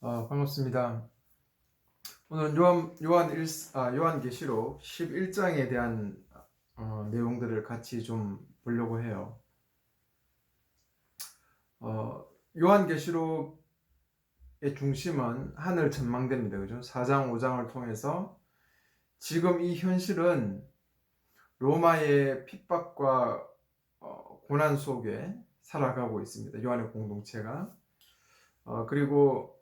반갑습니다. 오늘 요한계시록 11장에 대한 내용들을 같이 좀 보려고 해요. 요한계시록의 중심은 하늘 전망대입니다. 그죠? 4장, 5장을 통해서 지금 이 현실은 로마의 핍박과 고난 속에 살아가고 있습니다. 요한의 공동체가. 그리고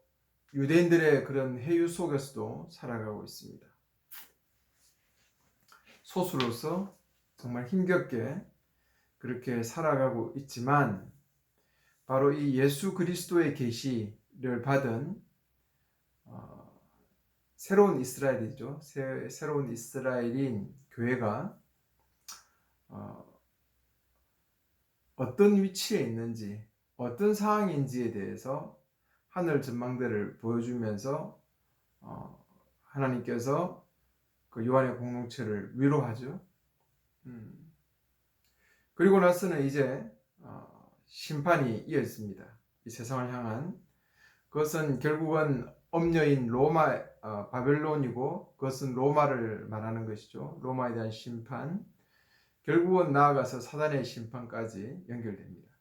유대인들의 그런 해유 속에서도 살아가고 있습니다. 소수로서 정말 힘겹게 그렇게 살아가고 있지만 바로 이 예수 그리스도의 계시를 받은 새로운 이스라엘이죠. 새로운 이스라엘인 교회가 어떤 위치에 있는지, 어떤 상황인지에 대해서 하늘 전망대를 보여주면서 하나님께서 그 요한의 공동체를 위로하죠. 그리고 나서는 이제 심판이 이어집니다. 이 세상을 향한 그것은 결국은 엄녀인 로마 바벨론이고 그것은 로마를 말하는 것이죠. 로마에 대한 심판, 결국은 나아가서 사단의 심판까지 연결됩니다.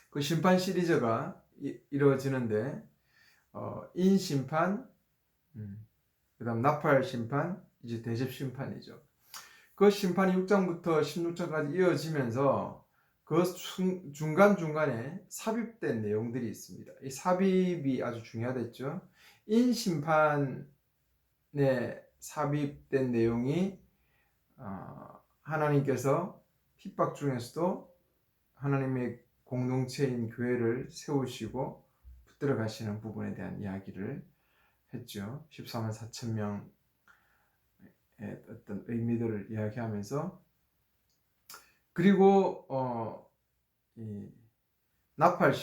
그 심판 시리즈가 이루어지는데 인심판, 그 다음 나팔 심판, 이제 대접 심판이죠. 그 심판이 6장부터 16장까지 이어지면서 그 중간중간에 삽입된 내용들이 있습니다. 이 삽입이 아주 중요하겠죠. 인심판에 삽입된 내용이 하나님께서 핍박 중에서도 하나님의 공동체인 교회를 세우시고 붙들어 가시는 부분에 대한 이야기를 했죠. 14만 4천 명의 어떤 의미들을 이야기하면서, 그리고 이 나팔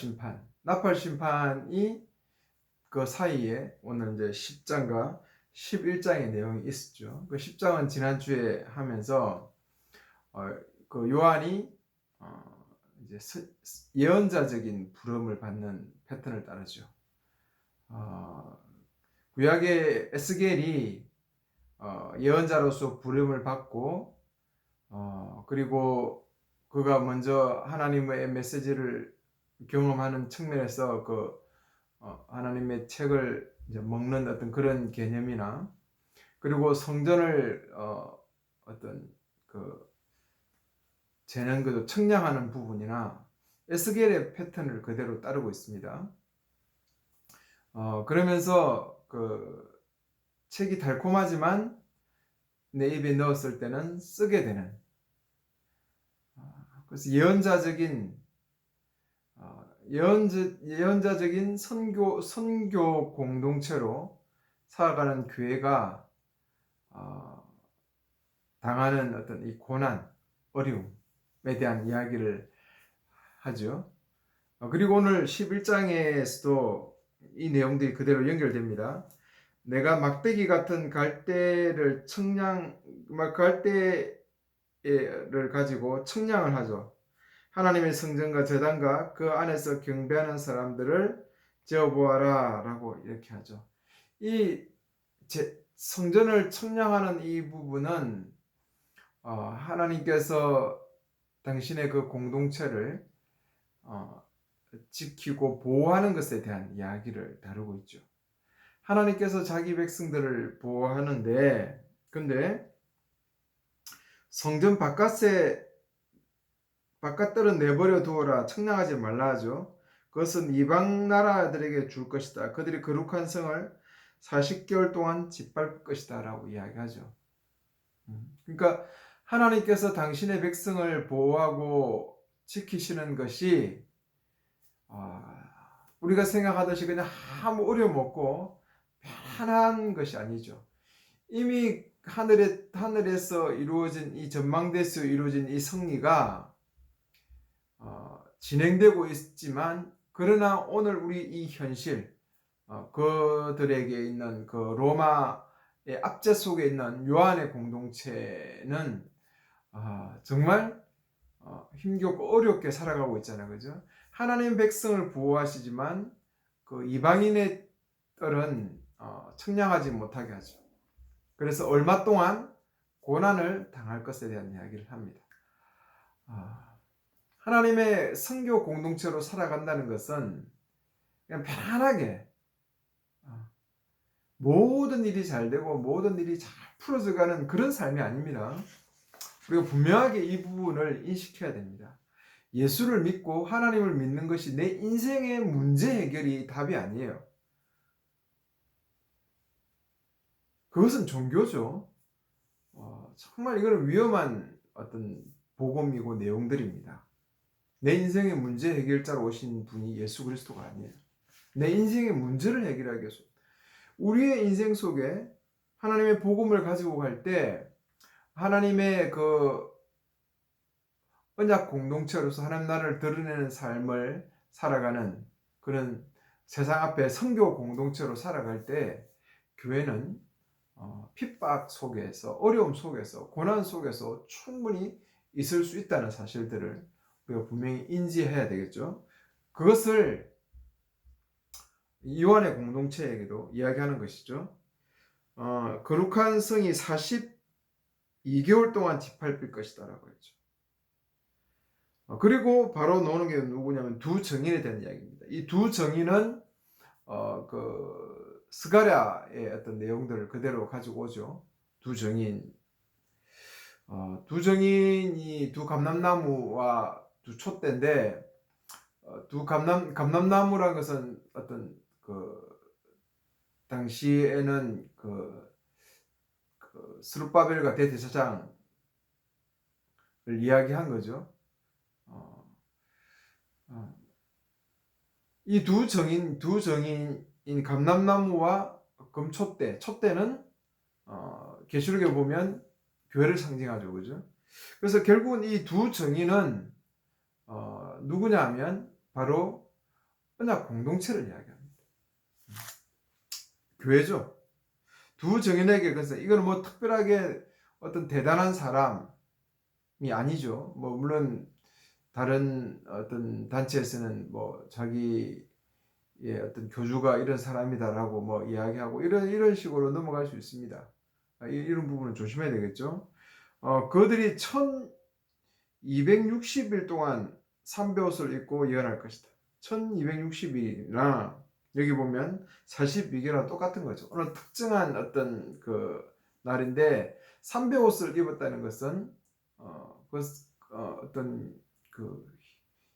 심판이 그 사이에 오늘 이제 10장과 11장의 내용이 있었죠. 그 10장은 지난주에 하면서 그 요한이 이제 예언자적인 부름을 받는 패턴을 따르죠. 구약의 에스겔이 예언자로서 부름을 받고 그리고 그가 먼저 하나님의 메시지를 경험하는 측면에서 하나님의 책을 이제 먹는 어떤 그런 개념이나, 그리고 성전을 어떤 재는 청량하는 부분이나 에스겔의 패턴을 그대로 따르고 있습니다. 그러면서 책이 달콤하지만 내 입에 넣었을 때는 쓰게 되는, 그래서 예언자적인 선교 공동체로 살아가는 교회가 당하는 어떤 이 고난, 어려움에 대한 이야기를 하죠. 그리고 오늘 11장에서도 이 내용들이 그대로 연결됩니다. 내가 막대기 같은 갈대를 가지고 청량을 하죠. 하나님의 성전과 제단과 그 안에서 경배하는 사람들을 재어보아라 라고 이렇게 하죠. 이 성전을 청량하는 이 부분은 하나님께서 당신의 그 공동체를 지키고 보호하는 것에 대한 이야기를 다루고 있죠. 하나님께서 자기 백성들을 보호하는데, 근데 성전 바깥들은 내버려 두어라, 청량하지 말라 하죠. 그것은 이방 나라들에게 줄 것이다. 그들이 거룩한 성을 40개월 동안 짓밟을 것이다 라고 이야기하죠. 그러니까 하나님께서 당신의 백성을 보호하고 지키시는 것이 우리가 생각하듯이 그냥 아무 어려움 없고 편한 것이 아니죠. 이미 하늘에서 이루어진 이 전망대에서 이루어진 이 승리가 진행되고 있지만, 그러나 오늘 우리 이 현실, 그들에게 있는 그 로마의 압제 속에 있는 요한의 공동체는 정말 힘겹고 어렵게 살아가고 있잖아요. 그죠? 하나님 백성을 보호하시지만 그 이방인의 뜰은 청량하지 못하게 하죠. 그래서 얼마 동안 고난을 당할 것에 대한 이야기를 합니다. 하나님의 선교 공동체로 살아간다는 것은 그냥 편안하게 모든 일이 잘 되고 모든 일이 잘 풀어져가는 그런 삶이 아닙니다. 우리가 분명하게 이 부분을 인식해야 됩니다. 예수를 믿고 하나님을 믿는 것이 내 인생의 문제 해결이 답이 아니에요. 그것은 종교죠. 정말 이거는 위험한 어떤 복음이고 내용들입니다. 내 인생의 문제 해결자로 오신 분이 예수 그리스도가 아니에요. 내 인생의 문제를 해결하기 위해서 우리의 인생 속에 하나님의 복음을 가지고 갈 때 하나님의 그 언약 공동체로서 하나님 나라를 드러내는 삶을 살아가는 그런 세상 앞에 선교 공동체로 살아갈 때 교회는 핍박 속에서 어려움 속에서 고난 속에서 충분히 있을 수 있다는 사실들을 우리가 분명히 인지해야 되겠죠. 그것을 이완의 공동체에게도 이야기하는 것이죠. 거룩한 성이 42개월 동안 짓밟힐 것이다 라고 했죠. 그리고 바로 나오는 게 누구냐면 두 증인에 대한 이야기입니다. 이 두 증인은 그 스가랴의 어떤 내용들을 그대로 가지고 오죠. 두 증인, 두 증인이 두 감람나무와 두 촛대인데 두 감람나무라는 것은 어떤 그 당시에는 그 스룹바벨과 대제사장을 이야기한 거죠. 이 두 정인인 감람나무와 금촛대, 촛대는 계시록에 보면 교회를 상징하죠, 그죠? 그래서 결국은 이 두 정인은 누구냐 하면 바로 언약 공동체를 이야기합니다. 교회죠. 두 정인에게 그래서 이거는 뭐 특별하게 어떤 대단한 사람이 아니죠. 뭐 물론 다른 어떤 단체에서는 뭐 자기의 어떤 교주가 이런 사람이다라고 뭐 이야기하고 이런 식으로 넘어갈 수 있습니다. 이런 부분은 조심해야 되겠죠. 그들이 1260일 동안 삼베옷을 입고 예언할 것이다. 1260일이나 여기 보면 42개랑 똑같은 거죠. 어느 특정한 어떤 그 날인데 삼베옷을 입었다는 것은 어떤 그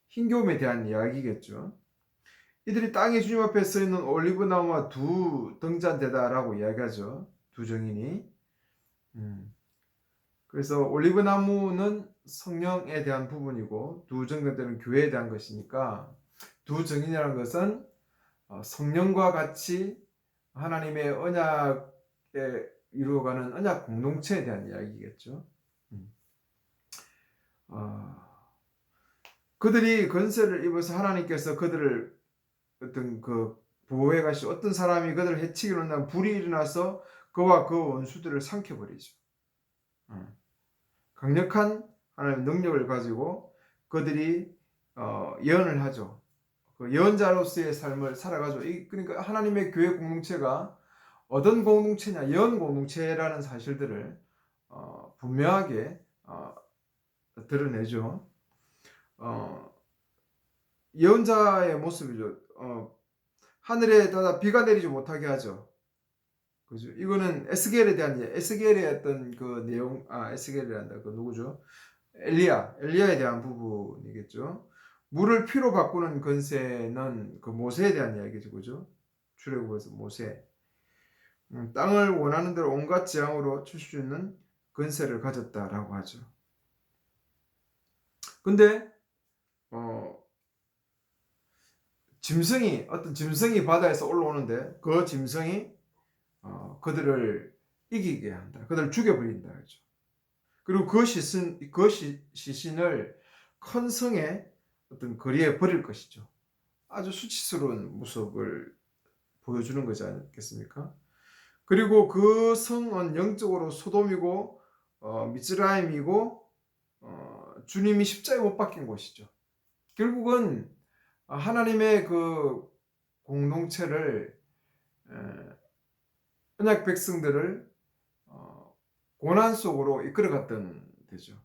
흰겨움에 대한 이야기겠죠. 이들이 땅의 주님 앞에 서 있는 올리브 나무와 두 등잔대다라고 이야기하죠. 두 정인이. 그래서 올리브 나무는 성령에 대한 부분이고 두 등잔대는 교회에 대한 것이니까 두 정인이라는 것은 성령과 같이 하나님의 언약에 이루어가는 언약 공동체에 대한 이야기겠죠. 그들이 권세를 입어서 하나님께서 그들을 어떤 그 보호해 가시 어떤 사람이 그들을 해치기로 한다면 불이 일어나서 그와 그 원수들을 삼켜버리죠. 강력한 하나님의 능력을 가지고 그들이 예언을 하죠. 그 예언자로서의 삶을 살아가죠. 그러니까 하나님의 교회 공동체가 어떤 공동체냐, 예언 공동체라는 사실들을 분명하게 드러내죠. 예언자의 모습이죠. 하늘에다가 비가 내리지 못하게 하죠. 그죠? 이거는 에스겔에 대한 에스겔의 어떤 그 내용, 에스겔이란다. 그 누구죠? 엘리야에 대한 부분이겠죠. 물을 피로 바꾸는 권세는 그 모세에 대한 이야기죠, 그죠? 출애굽에서 모세. 땅을 원하는 대로 온갖 재앙으로 칠 수 있는 권세를 가졌다라고 하죠. 근데 어떤 짐승이 바다에서 올라오는데 그 짐승이 그들을 이기게 한다. 그들을 죽여버린다. 그렇죠. 그리고 그 시신을 큰 성의 어떤 거리에 버릴 것이죠. 아주 수치스러운 모습을 보여주는 거지 않겠습니까? 그리고 그 성은 영적으로 소돔이고 미즈라임이고 주님이 십자가에 못 박힌 곳이죠. 결국은 하나님의 그 공동체를 언약 백성들을 고난 속으로 이끌어갔던 데죠.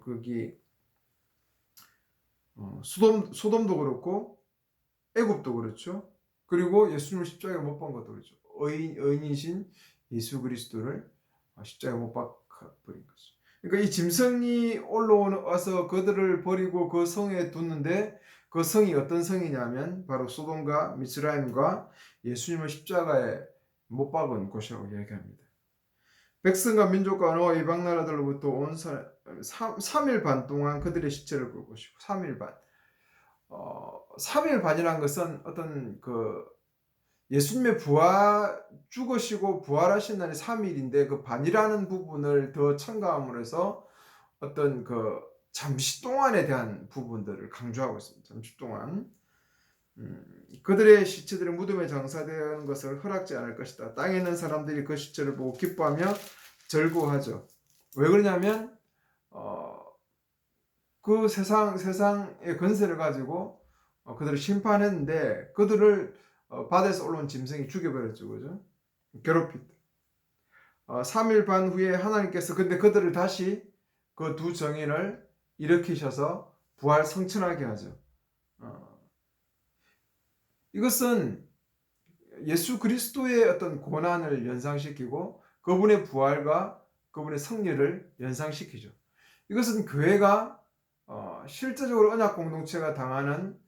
거기 소돔도 그렇고 애굽도 그렇죠. 그리고 예수님을 십자가에 못 박은 것도 그렇죠. 의인이신 예수 그리스도를 십자가에 못 박아버린 거죠. 그러니까 이 짐승이 올라와서 그들을 버리고 그 성에 뒀는데 그 성이 어떤 성이냐면 바로 소돔과 미스라임과 예수님을 십자가에 못 박은 곳이라고 이야기합니다. 백성과 민족과 언어와 이방 나라들로부터 온 사람 3일 반 동안 그들의 시체를 볼 것이고 3일 반 3일 반이라는 것은 어떤 예수님의 죽으시고 부활하신 날이 3일인데 그 반이라는 부분을 더 첨가함으로 해서 어떤 잠시 동안에 대한 부분들을 강조하고 있습니다. 잠시 동안 그들의 시체들이 무덤에 장사되는 것을 허락지 않을 것이다. 땅에 있는 사람들이 그 시체를 보고 기뻐하며 절구하죠. 왜 그러냐면 그 세상의 권세를 가지고 그들을 심판했는데 그들을 바다에서 올라온 짐승이 죽여버렸죠. 그죠? 괴롭히다. 3일 반 후에 하나님께서 근데 그들을 다시 그 두 정인을 일으키셔서 부활 성천하게 하죠. 이것은 예수 그리스도의 어떤 고난을 연상시키고 그분의 부활과 그분의 승리를 연상시키죠. 이것은 교회가 실제적으로 언약 공동체가 당하는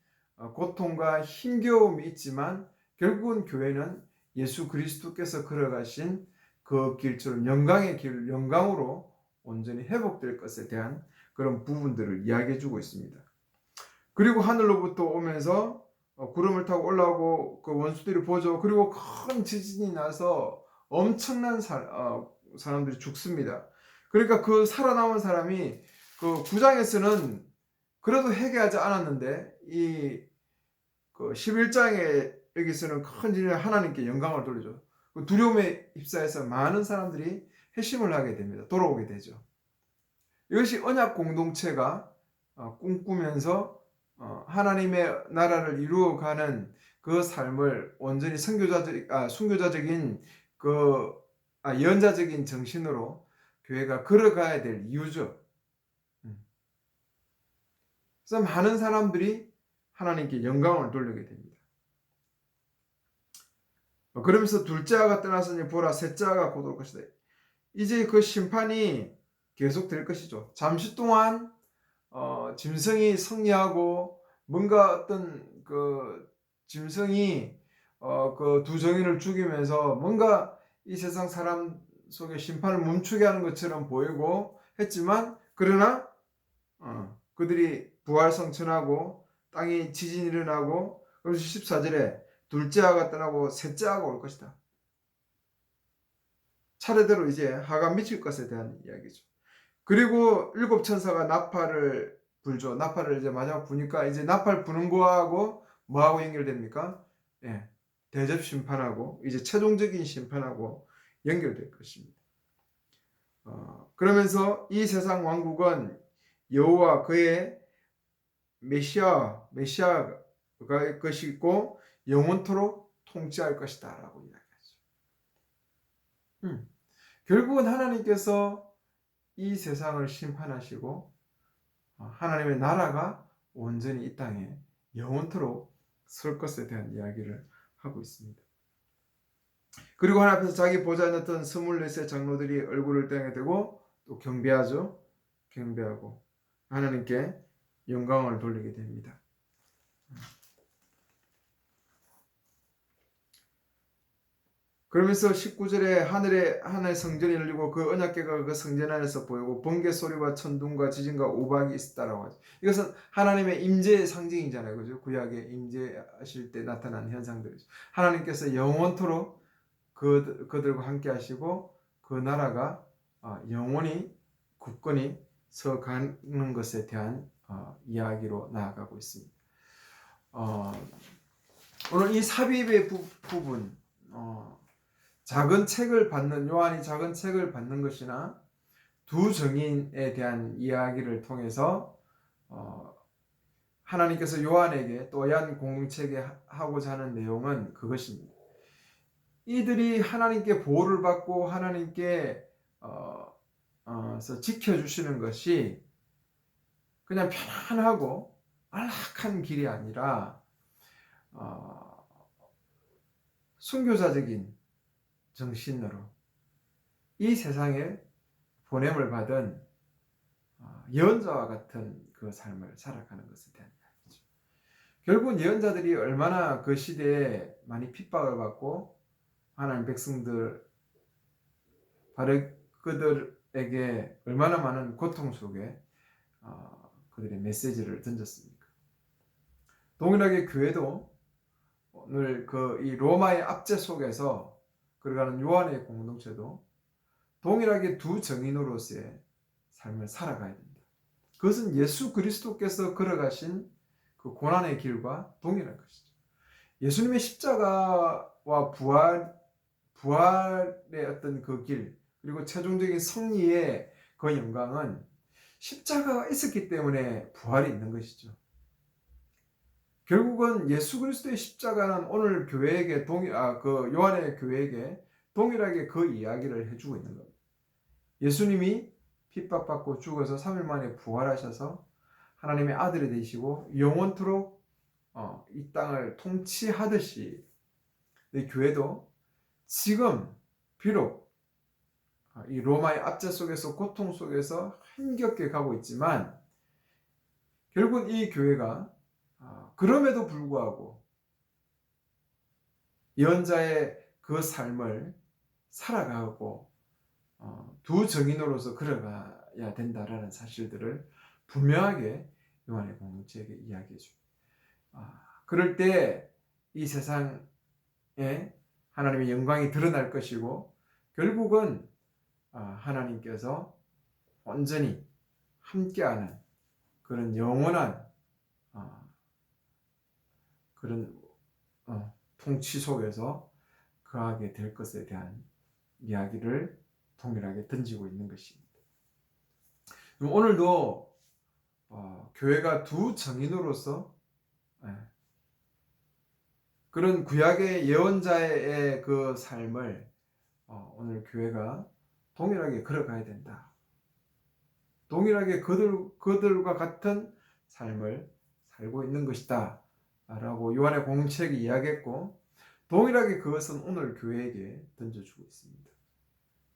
고통과 힘겨움이 있지만 결국은 교회는 예수 그리스도께서 걸어가신 그 길처럼 영광의 길, 영광으로 온전히 회복될 것에 대한 그런 부분들을 이야기해 주고 있습니다. 그리고 하늘로부터 오면서 구름을 타고 올라오고 그 원수들이 보죠. 그리고 큰 지진이 나서 엄청난 사람들이 죽습니다. 그러니까 그 살아남은 사람이 그 9장에서는 그래도 회개하지 않았는데 이 11장에 여기서는 큰 진을 하나님께 영광을 돌리죠. 그 두려움에 휩싸여서 많은 사람들이 회심을 하게 됩니다. 돌아오게 되죠. 이것이 언약 공동체가 꿈꾸면서 하나님의 나라를 이루어가는 그 삶을 온전히 순교자적인 예언자적인 정신으로 교회가 걸어가야 될 이유죠. 그래서 많은 사람들이 하나님께 영광을 돌리게 됩니다. 그러면서 둘째 아가 떠나서니 보라 셋째 아가 곧 올 것이다. 이제 그 심판이 계속될 것이죠. 잠시 동안 짐승이 승리하고 뭔가 어떤 짐승이 그 두 정인을 죽이면서 뭔가 이 세상 사람 속에 심판을 멈추게 하는 것처럼 보이고 했지만 그러나 그들이 부활성천하고 땅이 지진이 일어나고 그래서 14절에 둘째 아가 떠나고 셋째 아가 올 것이다. 차례대로 이제 하가 미칠 것에 대한 이야기죠. 그리고 일곱 천사가 나팔을 불죠. 나팔을 이제 마지막 부니까 이제 나팔 부는 거하고 뭐하고 연결됩니까? 예, 대접 심판하고 이제 최종적인 심판하고 연결될 것입니다. 그러면서 이 세상 왕국은 여호와 그의 메시아가 것이고 영원토록 통치할 것이다 라고 이야기하죠. 결국은 하나님께서 이 세상을 심판하시고 하나님의 나라가 온전히 이 땅에 영원토록 설 것에 대한 이야기를 하고 있습니다. 그리고 하나님 앞에서 자기 보좌에 넣었던 24세 장로들이 얼굴을 땅에 대고 또 경배하죠. 경배하고 하나님께 영광을 돌리게 됩니다. 그러면서 19절에 하늘의 성전이 열리고 그 언약궤가 그 성전 안에서 보이고 번개 소리와 천둥과 지진과 우박이 있었다라고 하죠. 이것은 하나님의 임재의 상징이잖아요. 그죠? 구약에 임재하실 때 나타난 현상들이죠. 하나님께서 영원토록 그들과 함께 하시고 그 나라가 영원히 굳건히 서가는 것에 대한 이야기로 나아가고 있습니다. 오늘 이 삽입의 부분 요한이 작은 책을 받는 것이나 두 정인에 대한 이야기를 통해서 하나님께서 요한에게 또 요한 공동체에게 하고자 하는 내용은 그것입니다. 이들이 하나님께 보호를 받고 하나님께 지켜주시는 것이 그냥 편안하고 안락한 길이 아니라 순교자적인 정신으로 이 세상에 보냄을 받은 예언자와 같은 그 삶을 살아가는 것에 대한 이야기죠. 결국은 예언자들이 얼마나 그 시대에 많이 핍박을 받고 하나님 백성들 바로 그들에게 얼마나 많은 고통 속에 그들의 메시지를 던졌습니까? 동일하게 교회도 오늘 이 로마의 압제 속에서 걸어가는 요한의 공동체도 동일하게 두 증인으로서의 삶을 살아가야 됩니다. 그것은 예수 그리스도께서 걸어가신 그 고난의 길과 동일한 것이죠. 예수님의 십자가와 부활의 어떤 그 길, 그리고 최종적인 승리의 그 영광은 십자가가 있었기 때문에 부활이 있는 것이죠. 결국은 예수 그리스도의 십자가는 오늘 교회에게 그 요한의 교회에게 동일하게 그 이야기를 해주고 있는 겁니다. 예수님이 핍박받고 죽어서 3일 만에 부활하셔서 하나님의 아들이 되시고 영원토록 이 땅을 통치하듯이 교회도 지금 비록 이 로마의 압제 속에서 고통 속에서 힘겹게 가고 있지만 결국 이 교회가 그럼에도 불구하고 예언자의 그 삶을 살아가고 두 증인으로서 걸어가야 된다라는 사실들을 분명하게 요한의 공동체에게 이야기해 줍니다. 그럴 때 이 세상에 하나님의 영광이 드러날 것이고 결국은 하나님께서 온전히 함께하는 그런 영원한 그런 통치 속에서 거하게 될 것에 대한 이야기를 동일하게 던지고 있는 것입니다. 오늘도 교회가 두 증인으로서 그런 구약의 예언자의 그 삶을 오늘 교회가 동일하게 걸어가야 된다. 동일하게 그들과 같은 삶을 살고 있는 것이다 라고 요한의 공동체에게 이야기했고 동일하게 그것은 오늘 교회에게 던져주고 있습니다.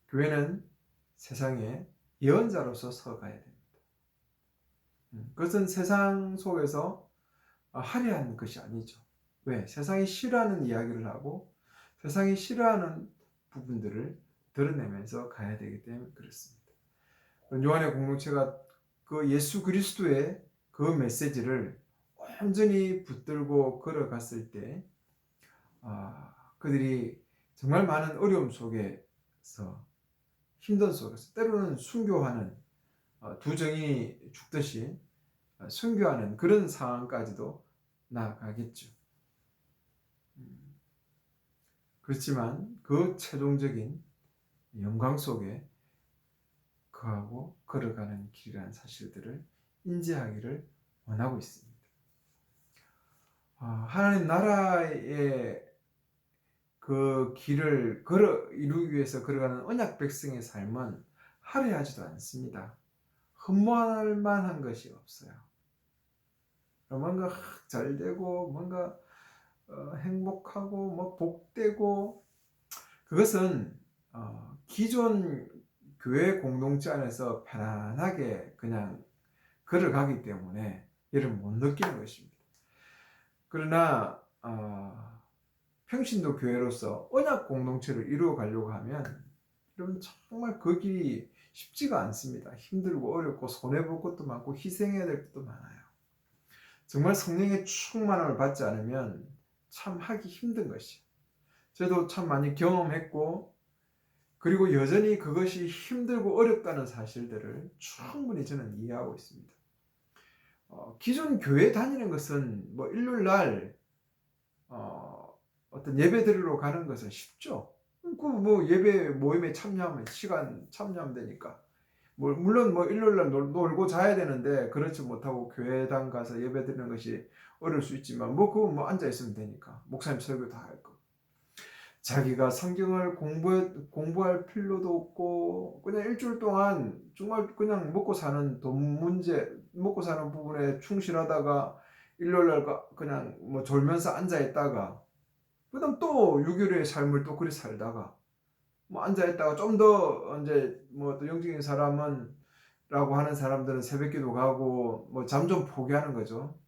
교회는 세상에 예언자로서 서가야 됩니다. 그것은 세상 속에서 화려한 것이 아니죠. 왜? 세상이 싫어하는 이야기를 하고 세상이 싫어하는 부분들을 드러내면서 가야 되기 때문에 그렇습니다. 요한의 공동체가 그 예수 그리스도의 그 메시지를 온전히 붙들고 걸어갔을 때 그들이 정말 많은 어려움 속에서 힘든 속에서 때로는 순교하는 두 정이 죽듯이 순교하는 그런 상황까지도 나아가겠죠. 그렇지만 그 최종적인 영광 속에 거하고 걸어가는 길이라는 사실들을 인지하기를 원하고 있습니다. 하나님 나라의 그 길을 이루기 위해서 걸어가는 언약 백성의 삶은 화려하지도 않습니다. 흠모할 만한 것이 없어요. 뭔가 잘 되고 뭔가 행복하고 뭐 복되고 그것은 기존 교회 공동체 안에서 편안하게 그냥 걸어가기 때문에 이를 못 느끼는 것입니다. 그러나 평신도 교회로서 언약 공동체를 이루어 가려고 하면 여러분 정말 그 길이 쉽지가 않습니다. 힘들고 어렵고 손해볼 것도 많고 희생해야 될 것도 많아요. 정말 성령의 충만함을 받지 않으면 참 하기 힘든 것이에요. 저도 참 많이 경험했고 그리고 여전히 그것이 힘들고 어렵다는 사실들을 충분히 저는 이해하고 있습니다. 기존 교회 다니는 것은 뭐 일요일날 어떤 예배 드리러 가는 것은 쉽죠. 그 뭐 예배 모임에 참여하면 시간 참여하면 되니까 물론 뭐 일요일날 놀고 자야 되는데 그렇지 못하고 교회당 가서 예배드리는 것이 어려울 수 있지만 뭐 그거 뭐 앉아 있으면 되니까 목사님 설교 다 할 거. 자기가 성경을 공부할 필요도 없고 그냥 일주일 동안 정말 그냥 먹고 사는 돈 문제, 먹고 사는 부분에 충실하다가 일요일날 그냥 뭐 졸면서 앉아 있다가 그다음 또 6일의 삶을 또 그리 살다가 뭐 앉아 있다가 좀 더 이제 뭐 또 영적인 사람은 라고 하는 사람들은 새벽기도 가고 뭐 잠 좀 포기하는 거죠.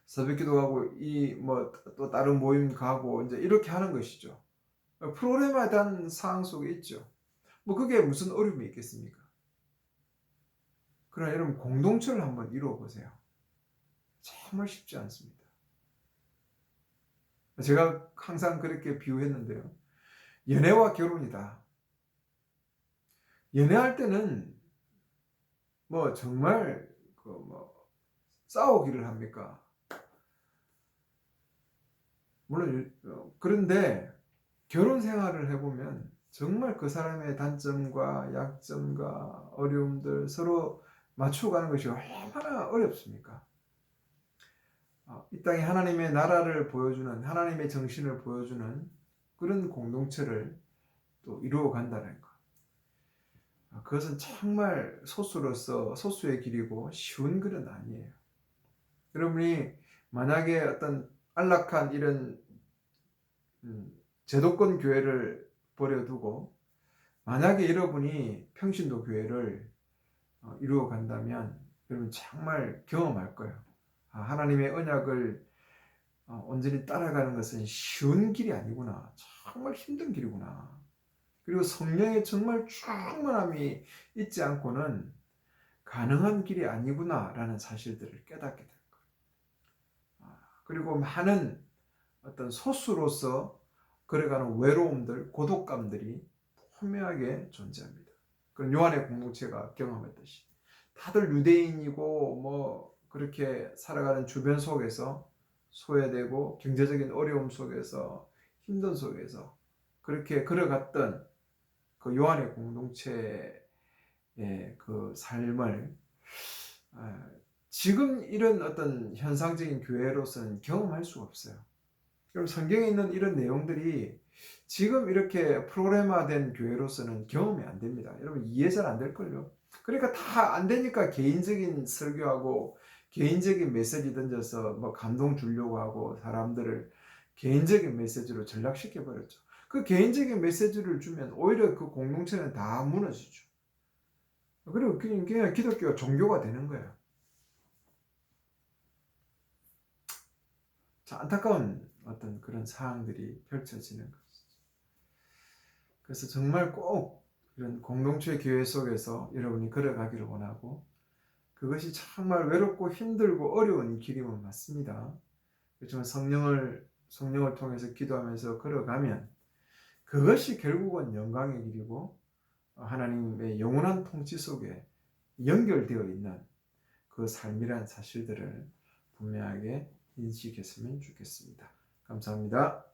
새벽기도 가고 이 뭐 또 다른 모임 가고 이제 이렇게 하는 것이죠. 프로그램에 대한 사항 속에 있죠. 뭐 그게 무슨 어려움이 있겠습니까? 그러나 여러분 공동체를 한번 이루어 보세요. 정말 쉽지 않습니다. 제가 항상 그렇게 비유했는데요. 연애와 결혼이다. 연애할 때는 뭐 정말 그 뭐 싸우기를 합니까? 물론 그런데 결혼 생활을 해보면 정말 그 사람의 단점과 약점과 어려움들 서로 맞춰가는 것이 얼마나 어렵습니까? 이 땅에 하나님의 나라를 보여주는 하나님의 정신을 보여주는 그런 공동체를 또 이루어 간다는 것. 그것은 정말 소수로서 소수의 길이고 쉬운 길은 아니에요. 여러분이 만약에 어떤 안락한 이런 제도권 교회를 버려두고 만약에 여러분이 평신도 교회를 이루어 간다면 여러분 정말 경험할 거예요. 하나님의 언약을 온전히 따라가는 것은 쉬운 길이 아니구나. 정말 힘든 길이구나. 그리고 성령의 정말 충만함이 있지 않고는 가능한 길이 아니구나라는 사실들을 깨닫게 될 거예요. 그리고 많은 어떤 소수로서 걸어가는 외로움들, 고독감들이 분명하게 존재합니다. 그런 요한의 공동체가 경험했듯이 다들 유대인이고 뭐 그렇게 살아가는 주변 속에서 소외되고 경제적인 어려움 속에서 힘든 속에서 그렇게 걸어갔던 그 요한의 공동체의 그 삶을 지금 이런 어떤 현상적인 교회로서는 경험할 수가 없어요. 그럼 성경에 있는 이런 내용들이 지금 이렇게 프로그램화된 교회로서는 경험이 안 됩니다. 여러분 이해 잘 안 될걸요. 그러니까 다 안 되니까 개인적인 설교하고 개인적인 메시지 던져서 뭐 감동 주려고 하고 사람들을 개인적인 메시지로 전락시켜 버렸죠. 그 개인적인 메시지를 주면 오히려 그 공동체는 다 무너지죠. 그리고 그냥 기독교가 종교가 되는 거예요. 자, 안타까운 어떤 그런 사항들이 펼쳐지는 것이죠. 그래서 정말 꼭 이런 공동체 교회 속에서 여러분이 걸어가기를 원하고 그것이 정말 외롭고 힘들고 어려운 길임은 맞습니다. 그렇지만 성령을 통해서 기도하면서 걸어가면 그것이 결국은 영광의 길이고 하나님의 영원한 통치 속에 연결되어 있는 그 삶이란 사실들을 분명하게 인식했으면 좋겠습니다. 감사합니다.